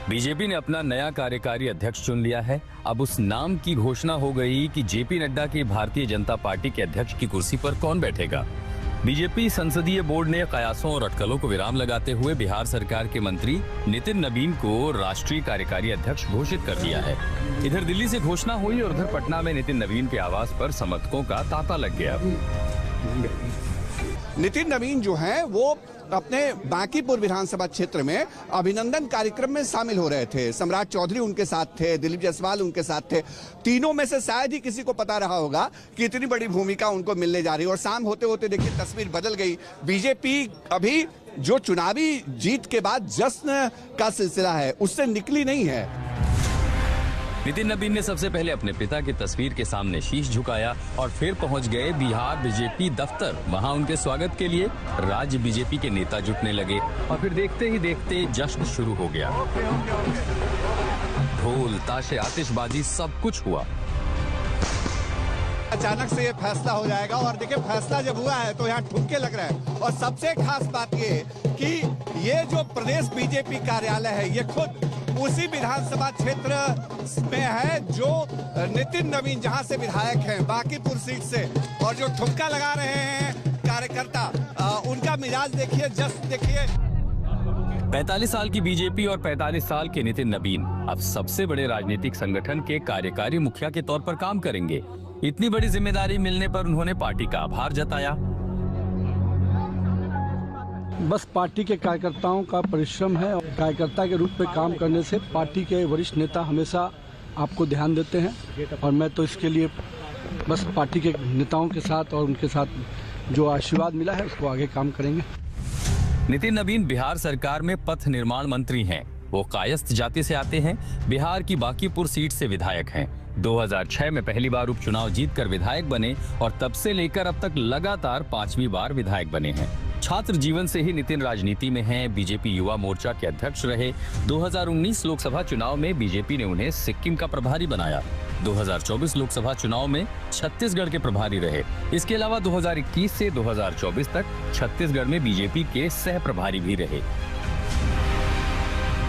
BJP ने अपना नया कार्यकारी अध्यक्ष चुन लिया है। अब उस नाम की घोषणा हो गई कि जेपी नड्डा की भारतीय जनता पार्टी के अध्यक्ष की कुर्सी पर कौन बैठेगा। बीजेपी संसदीय बोर्ड ने कयासों और अटकलों को विराम लगाते हुए बिहार सरकार के मंत्री नितिन नबीन को राष्ट्रीय कार्यकारी अध्यक्ष घोषित कर दिया है। इधर दिल्ली से घोषणा हुई और उधर पटना में नितिन नबीन के आवास पर समर्थकों का तांता लग गया। नितिन नबीन जो हैं वो अपने बांकीपुर विधानसभा क्षेत्र में अभिनंदन कार्यक्रम में शामिल हो रहे थे। सम्राट चौधरी उनके साथ थे, दिलीप जायसवाल उनके साथ थे। तीनों में से शायद ही किसी को पता रहा होगा कि इतनी बड़ी भूमिका उनको मिलने जा रही है। और शाम होते होते देखिए तस्वीर बदल गई। बीजेपी अभी जो चुनावी जीत के बाद जश्न का सिलसिला है उससे निकली नहीं है। नितिन नबीन ने सबसे पहले अपने पिता की तस्वीर के सामने शीश झुकाया और फिर पहुंच गए बिहार बीजेपी दफ्तर। वहां उनके स्वागत के लिए राज्य बीजेपी के नेता जुटने लगे और फिर देखते ही देखते जश्न शुरू हो गया। ढोल, ताशे, आतिशबाजी सब कुछ हुआ। अचानक से ये फैसला हो जाएगा और देखिए फैसला जब हुआ है तो यहाँ ठुमके लग रहे हैं। और सबसे खास बात ये कि ये जो प्रदेश बीजेपी कार्यालय है ये खुद उसी विधानसभा क्षेत्र में है जो नितिन नबीन जहां से विधायक हैं बांकीपुर सीट से। और जो ठुमका लगा रहे हैं कार्यकर्ता, उनका मिजाज देखिए, जश्न देखिए। 45 साल की बीजेपी और 45 साल के नितिन नबीन अब सबसे बड़े राजनीतिक संगठन के कार्यकारी मुखिया के तौर पर काम करेंगे। इतनी बड़ी जिम्मेदारी मिलने पर उन्होंने पार्टी का आभार जताया। बस पार्टी के कार्यकर्ताओं का परिश्रम है और कार्यकर्ता के रूप में काम करने से पार्टी के वरिष्ठ नेता हमेशा आपको ध्यान देते हैं और मैं तो इसके लिए बस पार्टी के नेताओं के साथ और उनके साथ जो आशीर्वाद मिला है उसको आगे काम करेंगे। नितिन नबीन बिहार सरकार में पथ निर्माण मंत्री हैं। वो कायस्थ जाति से आते हैं। बिहार की बांकीपुर सीट से विधायक हैं। 2006 में पहली बार उपचुनाव जीतकर विधायक बने और तब से लेकर अब तक लगातार 5वीं बार विधायक बने हैं। छात्र जीवन से ही नितिन राजनीति में हैं। बीजेपी युवा मोर्चा के अध्यक्ष रहे। 2019 लोकसभा चुनाव में बीजेपी ने उन्हें सिक्किम का प्रभारी बनाया। 2024 लोकसभा चुनाव में छत्तीसगढ़ के प्रभारी रहे। इसके अलावा 2021 से 2024 तक छत्तीसगढ़ में बीजेपी के सह प्रभारी भी रहे।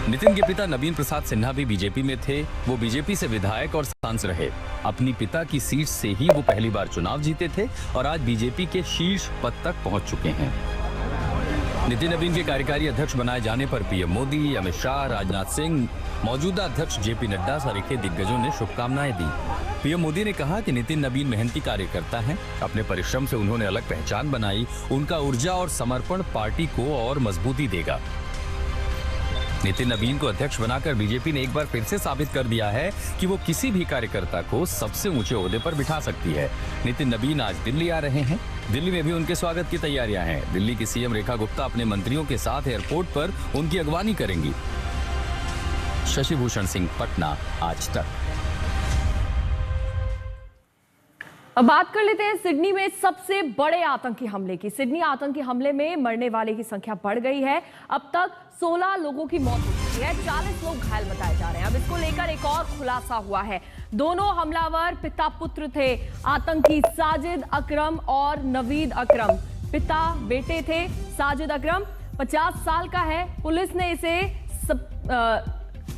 नितिन के पिता नवीन प्रसाद सिन्हा भी बीजेपी में थे। वो बीजेपी से विधायक और सांसद रहे। अपनी पिता की सीट से ही वो पहली बार चुनाव जीते थे और आज बीजेपी के शीर्ष पद तक पहुंच चुके हैं। नितिन नबीन के कार्यकारी अध्यक्ष बनाए जाने पर पीएम मोदी, अमित शाह, राजनाथ सिंह, मौजूदा अध्यक्ष जेपी नड्डा सरीखे दिग्गजों ने शुभकामनाएं दी। पीएम मोदी ने कहा कि नितिन नबीन मेहनती कार्यकर्ता हैं। अपने परिश्रम से उन्होंने अलग पहचान बनाई। उनका ऊर्जा और समर्पण पार्टी को और मजबूती देगा। नितिन नबीन को अध्यक्ष बनाकर बीजेपी ने एक बार फिर से साबित कर दिया है कि वो किसी भी कार्यकर्ता को सबसे ऊंचे ओहदे पर बिठा सकती है। नितिन नबीन आज दिल्ली आ रहे हैं। दिल्ली में भी उनके स्वागत की तैयारियां हैं। दिल्ली की सीएम रेखा गुप्ता अपने मंत्रियों के साथ एयरपोर्ट पर उनकी अगवानी करेंगी। शशि भूषण सिंह, पटना, आज तक। अब बात कर लेते हैं सिडनी में सबसे बड़े आतंकी हमले की। सिडनी आतंकी हमले में मरने वाले की संख्या बढ़ गई है। अब तक 16 लोगों की मौत हो चुकी है। 40 लोग घायल बताए जा रहे हैं। अब इसको लेकर एक और खुलासा हुआ है। दोनों हमलावर पिता पुत्र थे। आतंकी साजिद अकरम और नवीद अकरम पिता बेटे थे। साजिद अकरम 50 साल का है। पुलिस ने इसे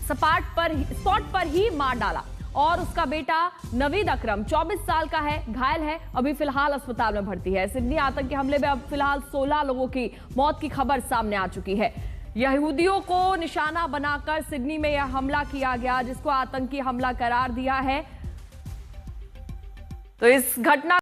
स्पॉट पर ही मार डाला और उसका बेटा नवीद अकरम 24 साल का है, घायल है, अभी फिलहाल अस्पताल में भर्ती है। सिडनी आतंकी हमले में अब फिलहाल 16 लोगों की मौत की खबर सामने आ चुकी है। यहूदियों को निशाना बनाकर सिडनी में यह हमला किया गया, जिसको आतंकी हमला करार दिया है। तो इस घटना